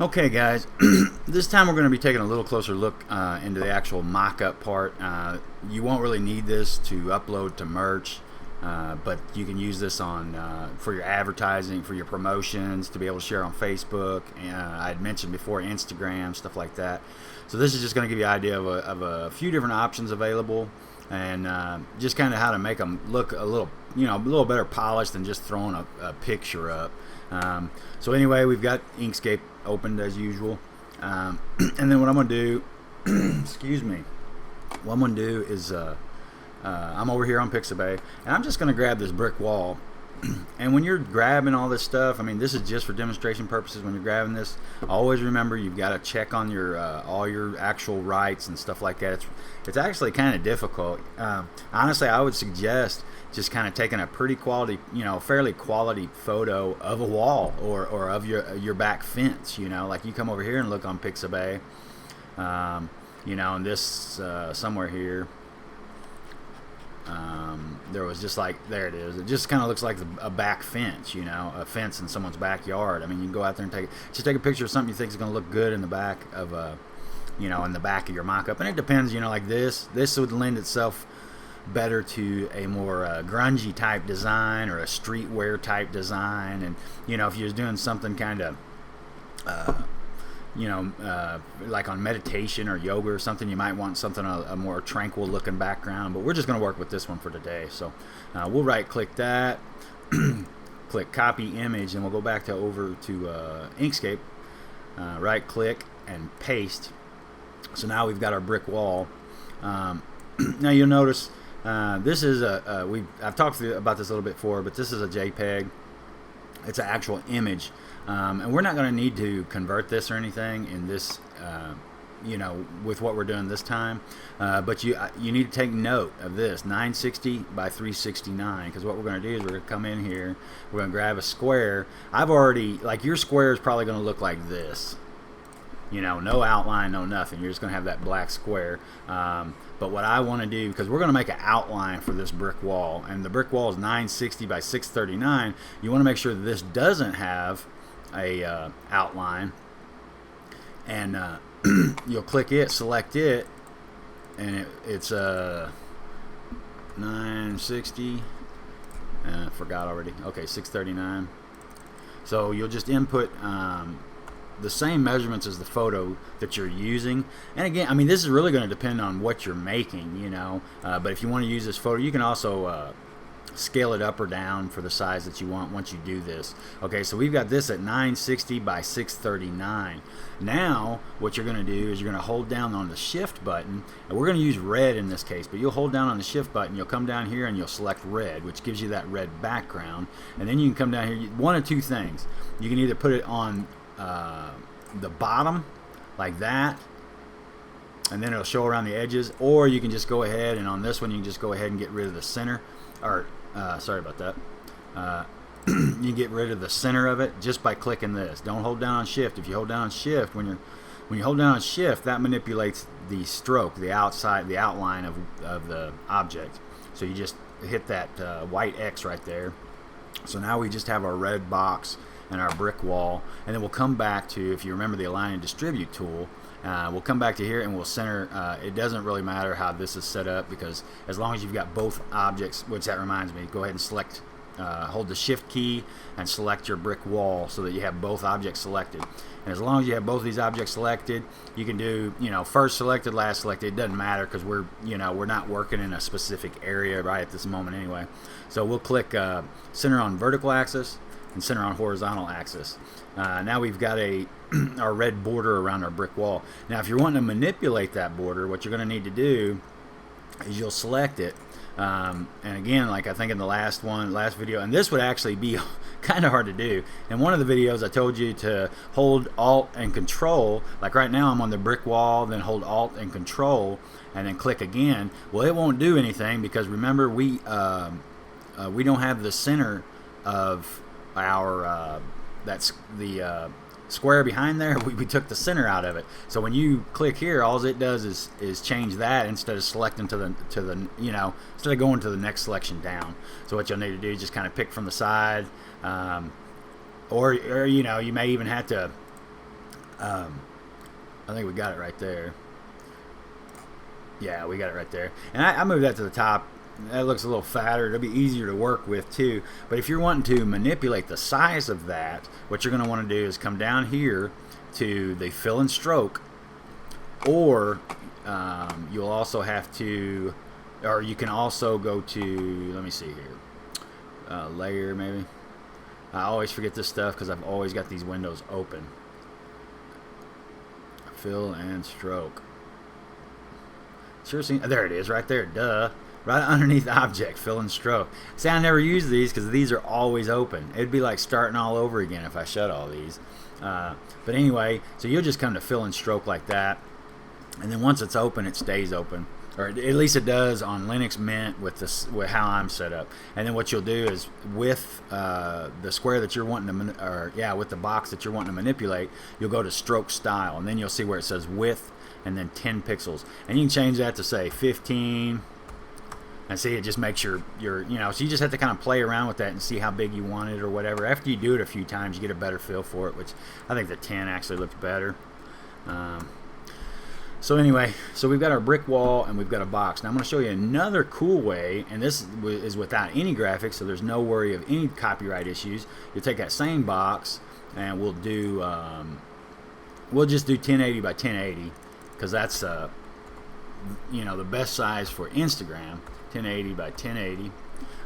Okay guys, this time we're going to be taking a little closer look into the actual mock-up part. You won't really need this to upload to merch, but you can use this on for your advertising, for your promotions, to be able to share on Facebook. I'd mentioned before Instagram, stuff like that. So this is just going to give you an idea of a few different options available, and just kind of how to make them look a little, a little better polished than just throwing a picture up. So anyway, we've got Inkscape opened as usual, and then what I'm going to do, excuse me, what I'm going to do is I'm over here on Pixabay, and I'm just going to grab this brick wall. And when you're grabbing all this stuff, I mean, this is just for demonstration purposes. When you're grabbing this, always remember you've got to check on your all your actual rights and stuff like that. It's actually kind of difficult. Honestly, I would suggest just kind of taking a pretty quality, fairly quality photo of a wall or of your back fence. Like you come over here and look on Pixabay, and this somewhere here. There was just like, there it is. It just kind of looks like a back fence, a fence in someone's backyard. I mean, you can go out there and take a picture of something you think is going to look good in the back of in the back of your mock-up. And it depends, like this would lend itself better to a more grungy type design or a streetwear type design. And if you're doing something kind of like on meditation or yoga or something, you might want something a more tranquil looking background, but we're just going to work with this one for today. So we'll right click that, click copy image, and we'll go back over to Inkscape, right click and paste. So now we've got our brick wall. Now you'll notice this is I've talked about this a little bit before, but this is a JPEG. It's an actual image, and we're not going to need to convert this or anything in this, with what we're doing this time. But you need to take note of this 960 by 369, because what we're going to do is we're going to come in here, we're going to grab a square. I've already, like, your square is probably going to look like this. No outline, no nothing. You're just going to have that black square. But what I want to do, because we're going to make an outline for this brick wall, and the brick wall is 960 by 639, you want to make sure that this doesn't have a outline. And you'll click it, select it, and it's 960. Forgot already. Okay, 639. So you'll just input the same measurements as the photo that you're using. And again, I mean, this is really going to depend on what you're making, but if you want to use this photo, you can also scale it up or down for the size that you want once you do this. Okay, so we've got this at 960 by 639. Now what you're going to do is you're going to hold down on the shift button, and we're going to use red in this case, but you'll hold down on the shift button, you'll come down here and you'll select red, which gives you that red background. And then you can come down here, one of two things. You can either put it on the bottom like that, and then it'll show around the edges, or you can just go ahead and on this one you can just go ahead and get rid of the center, or sorry about that, you can get rid of the center of it just by clicking this. Don't hold down on shift. If you hold down on shift, when you hold down on shift, that manipulates the stroke, the outline of the object. So you just hit that white X right there. So now we just have our red box and our brick wall, and then we'll come back to, if you remember the align and distribute tool, we'll come back to here and we'll center. It doesn't really matter how this is set up, because as long as you've got both objects, which that reminds me, go ahead and select, hold the shift key and select your brick wall so that you have both objects selected. And as long as you have both these objects selected, you can do, first selected, last selected. It doesn't matter, because we're not working in a specific area right at this moment anyway. So we'll click center on vertical axis and center on horizontal axis. Now we've got our red border around our brick wall. Now if you're wanting to manipulate that border, what you're going to need to do is you'll select it, and again, like I think in the last video, and this would actually be kind of hard to do. In one of the videos I told you to hold Alt and Control, like right now I'm on the brick wall, then hold Alt and Control and then click again. Well, it won't do anything, because remember we don't have the center of our that's the square behind there. We took the center out of it. So when you click here, all it does is change that instead of selecting to the instead of going to the next selection down. So what you'll need to do is just kind of pick from the side, or you may even have to I think we got it right there. Yeah, we got it right there. And I moved that to the top. That looks a little fatter. It'll be easier to work with too. But if you're wanting to manipulate the size of that, what you're going to want to do is come down here to the fill and stroke, or you'll also have to, or you can also go to, let me see here, layer maybe. I always forget this stuff because I've always got these windows open. Fill and stroke. Sure, there it is, right there. Duh, right underneath the object, fill and stroke. See, I never use these because these are always open. It'd be like starting all over again if I shut all these. But anyway, so you'll just come to fill and stroke like that, and then once it's open, it stays open, or at least it does on Linux Mint with this, with how I'm set up. And then what you'll do is with the square that you're wanting to, with the box that you're wanting to manipulate, you'll go to stroke style, and then you'll see where it says width and then 10 pixels, and you can change that to say 15. And see, it just makes your so you just have to kind of play around with that and see how big you want it or whatever. After you do it a few times, you get a better feel for it, which I think the 10 actually looks better. So anyway, so we've got our brick wall and we've got a box. Now I'm going to show you another cool way, and this is without any graphics, so there's no worry of any copyright issues. You'll take that same box and we'll just do 1080 by 1080 because that's the best size for Instagram. 1080 by 1080.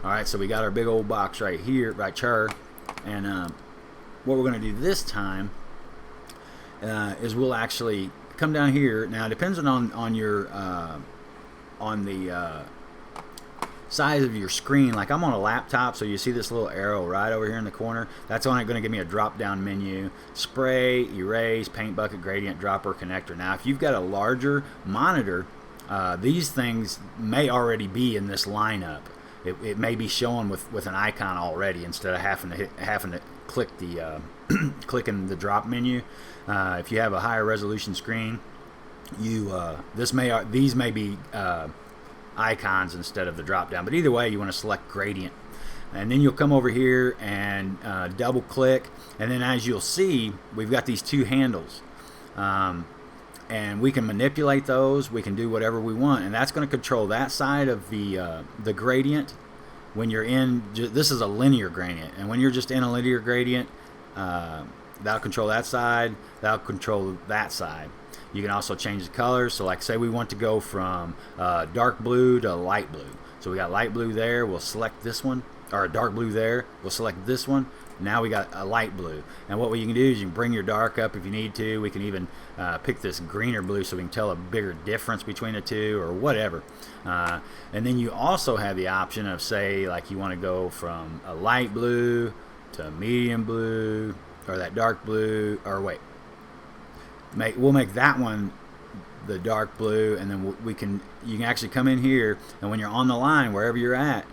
Alright, so we got our big old box right here, right here, and what we're going to do this time is we'll actually come down here. Now, depending on your on the size of your screen, like I'm on a laptop, so you see this little arrow right over here in the corner. That's only going to give me a drop down menu: spray, erase, paint bucket, gradient, dropper, connector. Now, if you've got a larger monitor, these things may already be in this lineup. It may be showing with an icon already instead of having to click the clicking the drop menu. If you have a higher resolution screen, these may be icons instead of the drop down. But either way, you want to select gradient, and then you'll come over here and double click, and then as you'll see, we've got these two handles. And we can manipulate those. We can do whatever we want, and that's going to control that side of the gradient. When you're in, this is a linear gradient, and when you're just in a linear gradient, that'll control that side. That'll control that side. You can also change the colors. So, like, say we want to go from dark blue to light blue. So we got light blue there. We'll select this one, or dark blue there. We'll select this one. Now we got a light blue, and what you can do is you can bring your dark up if you need to. We can even pick this greener blue so we can tell a bigger difference between the two or whatever. And then you also have the option of, say, like you want to go from a light blue to medium blue, or that dark blue, or wait, we'll make that one the dark blue, and then you can actually come in here, and when you're on the line wherever you're at,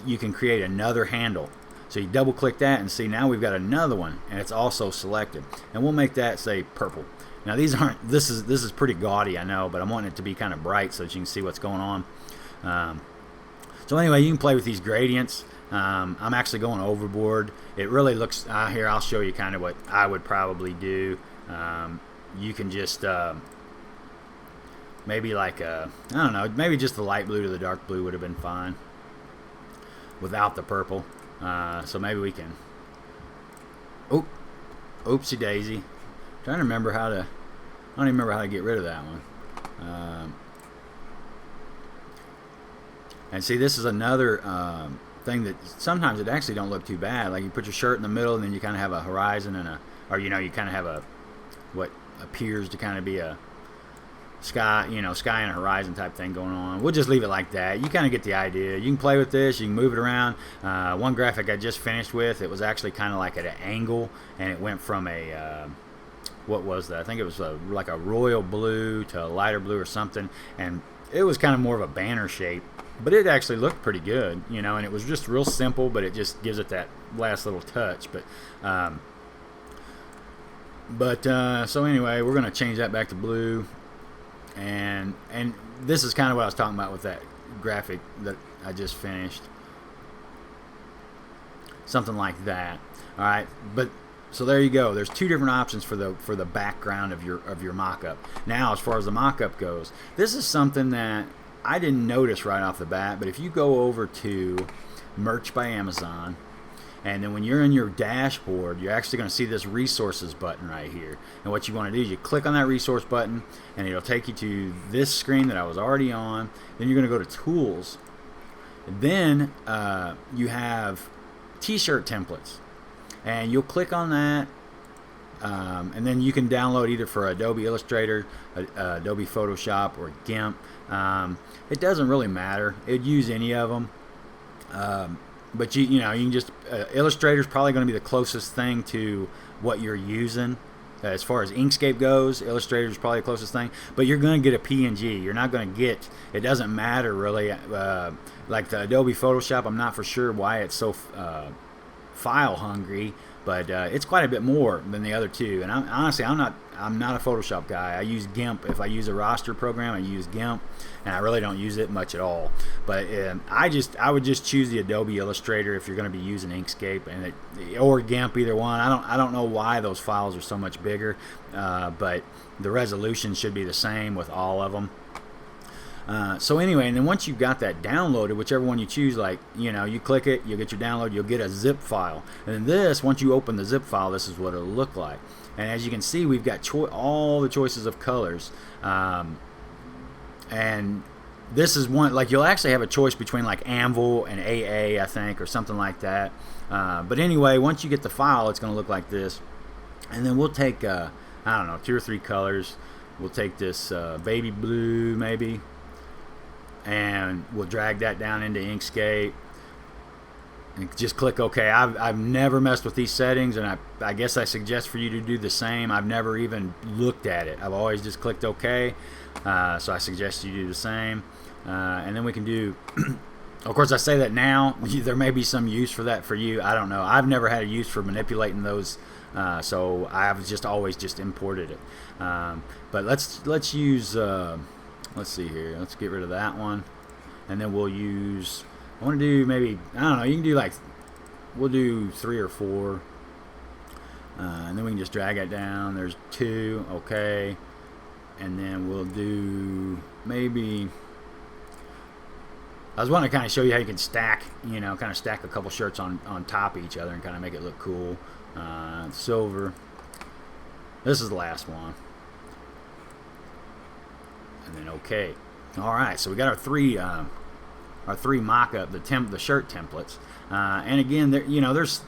you can create another handle. So you double click that and see, now we've got another one, and it's also selected, and we'll make that say purple. Now these aren't, this is pretty gaudy, I know, but I'm wanting it to be kind of bright so that you can see what's going on. So anyway, you can play with these gradients. I'm actually going overboard. It really looks, here I'll show you kind of what I would probably do. You can just maybe like I don't know, maybe just the light blue to the dark blue would have been fine without the purple. So maybe we can, oopsie daisy, trying to remember how to, I don't even remember how to get rid of that one. And see, this is another thing that sometimes it actually don't look too bad. Like you put your shirt in the middle, and then you kind of have a horizon and you kind of have a, what appears to kind of be a sky, sky and a horizon type thing going on. We'll just leave it like that. You kind of get the idea. You can play with this. You can move it around. One graphic I just finished with, it was actually kind of like at an angle, and it went from a what was that? I think it was like a royal blue to a lighter blue or something, and it was kind of more of a banner shape, but it actually looked pretty good, and it was just real simple, but it just gives it that last little touch. So anyway, we're going to change that back to blue. And this is kind of what I was talking about with that graphic that I just finished. Something like that. Alright, but So there you go. There's two different options for the background of your mock-up. Now, as far as the mock-up goes, this is something that I didn't notice right off the bat, but if you go over to Merch by Amazon, and then when you're in your dashboard, you're actually going to see this resources button right here. And what you want to do is you click on that resource button, and it'll take you to this screen that I was already on. Then you're going to go to Tools. Then you have T-shirt templates, and you'll click on that, and then you can download either for Adobe Illustrator, Adobe Photoshop, or GIMP. It doesn't really matter. It'd use any of them. But you know, you can just Illustrator's probably going to be the closest thing to what you're using. As far as Inkscape goes, Illustrator is probably the closest thing, but you're going to get a PNG. You're not going to get, it doesn't matter really, like the Adobe Photoshop, I'm not for sure why it's so file hungry, but it's quite a bit more than the other two. And honestly, I'm not a Photoshop guy. I use GIMP. If I use a roster program, I use GIMP, and I really don't use it much at all. But I would just choose the Adobe Illustrator if you're going to be using Inkscape or GIMP, either one. I don't know why those files are so much bigger, but the resolution should be the same with all of them. So anyway, and then once you've got that downloaded, whichever one you choose, like, you know, you click it, you'll get your download, you'll get a zip file. And then this, once you open the zip file, this is what it'll look like. And as you can see, we've got all the choices of colors. And this is one, like, you'll actually have a choice between like Anvil and AA, I think, or something like that. But anyway, once you get the file, it's going to look like this. And then we'll take, I don't know, 2 or 3 colors. We'll take this baby blue, maybe, and we'll drag that down into Inkscape and just click OK. I've never messed with these settings, and I guess I suggest for you to do the same. I've never even looked at it. I've always just clicked OK, so I suggest you do the same. And then we can do of course, I say that now, there may be some use for that for you. I don't know. I've never had a use for manipulating those, so I've just always just imported it. But let's use let's see here. Let's get rid of that one, and then we'll use. I want to do maybe, I don't know. You can do like, we'll do 3 or 4, and then we can just drag it down. There's 2, okay, and then we'll do maybe. I was wanting to kind of show you how you can stack, you know, kind of stack a couple shirts on top of each other and kind of make it look cool. Silver. This is the last one. And then okay. All right, so we got our three mock-up, the shirt templates. And again, there, you know, there's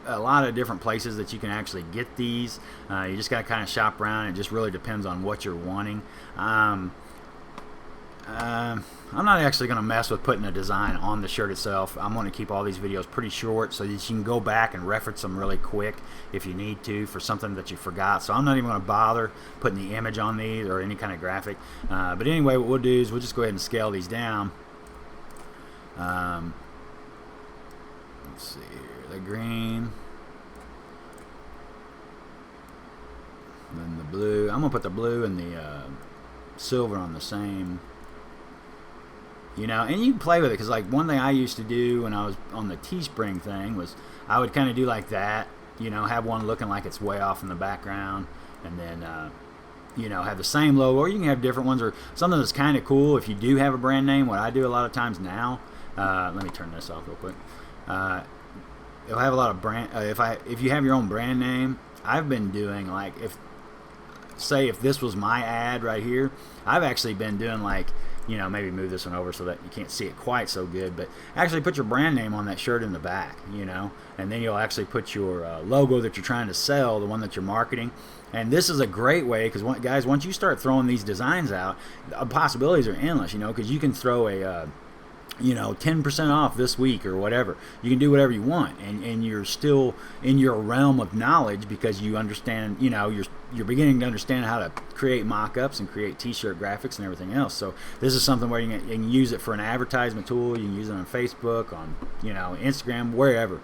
a lot of different places that you can actually get these. You just got to kind of shop around. It just really depends on what you're wanting. I'm not actually going to mess with putting a design on the shirt itself. I'm going to keep all these videos pretty short so that you can go back and reference them really quick if you need to for something that you forgot. So I'm not even going to bother putting the image on these or any kind of graphic. But anyway, what we'll do is we'll just go ahead and scale these down. Let's see here. The green. And then the blue. I'm going to put the blue and the silver on the same. You know, and you can play with it, because like one thing I used to do when I was on the Teespring thing was I would kind of do like that, you know, have one looking like it's way off in the background, and then you know, have the same logo, or you can have different ones, or something that's kind of cool if you do have a brand name. What I do a lot of times now, let me turn this off real quick. It'll have a lot of brand. If you have your own brand name, I've been doing like if this was my ad right here, I've actually been doing like, you know, maybe move this one over so that you can't see it quite so good, but actually put your brand name on that shirt in the back, you know, and then you'll actually put your logo that you're trying to sell, the one that you're marketing. And this is a great way, because guys, once you start throwing these designs out, the possibilities are endless, you know, because you can throw a you know, 10% off this week or whatever. You can do whatever you want, and you're still in your realm of knowledge, because you understand, you know, you're beginning to understand how to create mock-ups and create t-shirt graphics and everything else. So this is something where you can use it for an advertisement tool. You can use it on Facebook, on, you know, Instagram, wherever.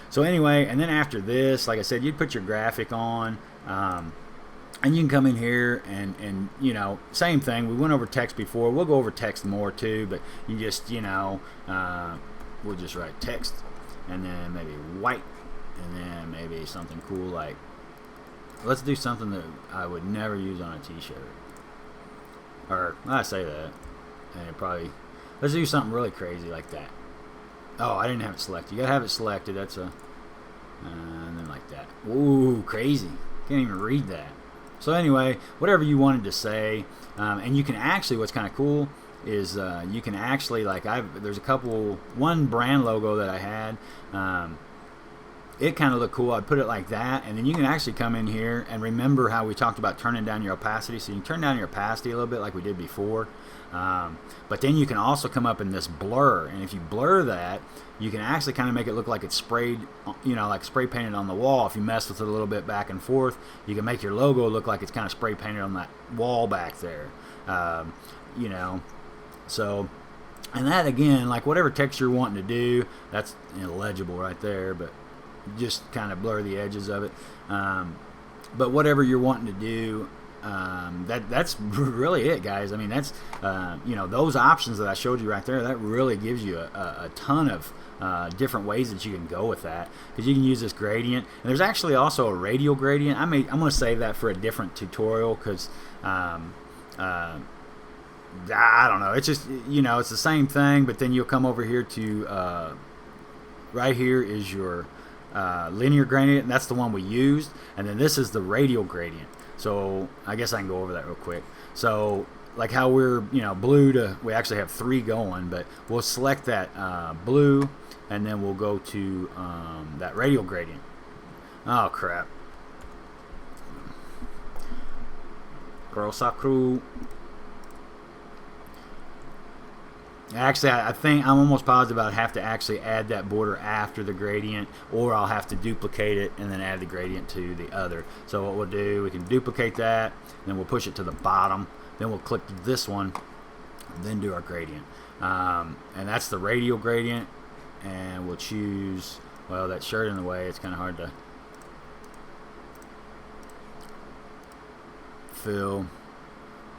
So anyway, and then after this, like I said, you'd put your graphic on, and you can come in here and you know, same thing. We went over text before. We'll go over text more too, but you just, you know, we'll just write text, and then maybe white, And then maybe something cool like, let's do something that I would never use on a t-shirt. Or, I say that, and it probably, let's do something really crazy like that. Oh, I didn't have it selected. You gotta have it selected. That's a, and then like that. Ooh, crazy. Can't even read that. So anyway, whatever you wanted to say, and you can actually, what's kind of cool is you can actually, like, there's one brand logo that I had. It kind of looked cool. I'd put it like that, and then you can actually come in here and remember how we talked about turning down your opacity. So you can turn down your opacity a little bit like we did before, but then you can also come up in this blur, and if you blur that, you can actually kind of make it look like it's sprayed, like spray painted on the wall. If you mess with it a little bit back and forth, you can make your logo look like it's kind of spray painted on that wall back there. So, and that again, like whatever text you're wanting to do, that's illegible right there, but just kind of blur the edges of it. But whatever you're wanting to do, that's really it, guys. I mean, that's those options that I showed you right there, that really gives you a ton of different ways that you can go with that, because you can use this gradient, and there's actually also a radial gradient. I'm going to save that for a different tutorial, because I don't know, it's just, it's the same thing, but then you'll come over here to right here is your linear gradient, and that's the one we used, and then this is the radial gradient. So I guess I can go over that real quick. So like how we're blue to, we actually have 3 going, but we'll select that blue, and then we'll go to that radial gradient. Oh crap, Grosacru. Actually, I think I'm almost positive I'd have to actually add that border after the gradient, or I'll have to duplicate it and then add the gradient to the other. So what we'll do, we can duplicate that, then we'll push it to the bottom, then we'll click this one, then do our gradient. And that's the radial gradient, and we'll choose, well, that shirt in the way, it's kind of hard to fill,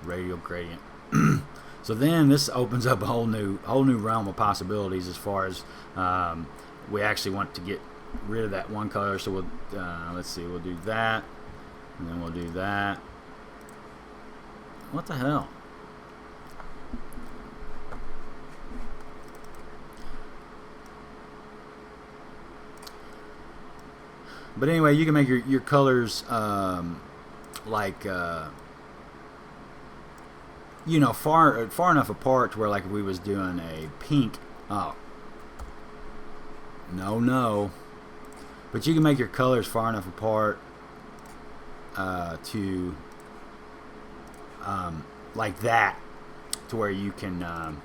radial gradient. So then this opens up a whole new realm of possibilities as far as we actually want to get rid of that one color. So we'll let's see, we'll do that, and then we'll do that. What the hell? But anyway, you can make your colors like far enough apart to where, like, if we was doing a pink, no, but you can make your colors far enough apart to like that, to where you can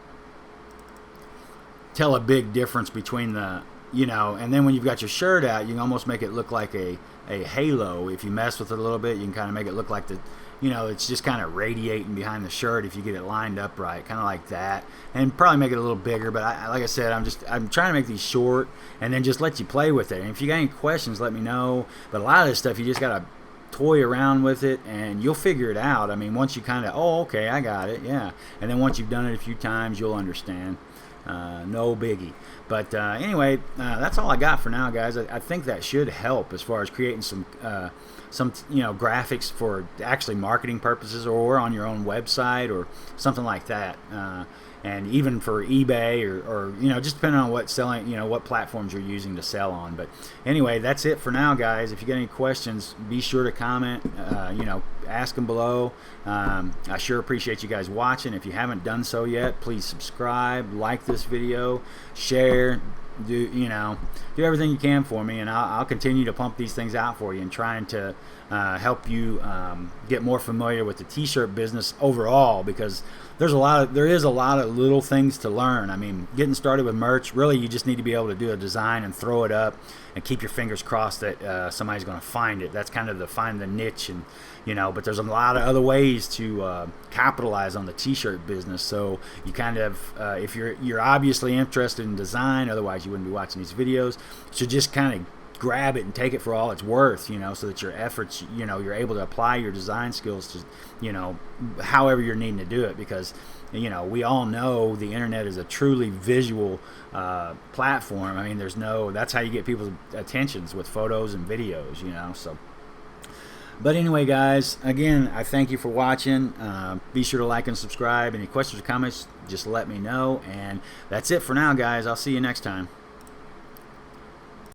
tell a big difference between the, and then when you've got your shirt out, you can almost make it look like a halo. If you mess with it a little bit, you can kind of make it look like the, it's just kind of radiating behind the shirt if you get it lined up right, kind of like that, and probably make it a little bigger. But like I said, I'm trying to make these short and then just let you play with it. And if you got any questions, let me know. But a lot of this stuff, you just got to toy around with it, and you'll figure it out. I mean, once you kind of, oh, okay, I got it, yeah. And then once you've done it a few times, you'll understand. No biggie. But anyway, that's all I got for now, guys. I think that should help as far as creating some graphics for actually marketing purposes, or on your own website or something like that, and even for eBay or just depending on what what platforms you're using to sell on. But anyway, that's it for now, guys. If you get any questions, be sure to comment, ask them below. I sure appreciate you guys watching. If you haven't done so yet, please subscribe, like this video, share, do everything you can for me, and I'll continue to pump these things out for you and trying to help you get more familiar with the t-shirt business overall, because there is a lot of little things to learn. I mean, getting started with merch, really you just need to be able to do a design and throw it up and keep your fingers crossed that somebody's going to find it. That's kind of find the niche, and but there's a lot of other ways to capitalize on the t-shirt business. So you kind of, if you're obviously interested in design, otherwise you wouldn't be watching these videos, so just kind of grab it and take it for all it's worth, you know, so that your efforts, you know, you're able to apply your design skills to, you know, however you're needing to do it. Because, you know, we all know the internet is a truly visual platform. I mean, that's how you get people's attentions, with photos and videos, you know. So, but anyway, guys, again, I thank you for watching. Be sure to like and subscribe. Any questions or comments, just let me know. And that's it for now, guys. I'll see you next time.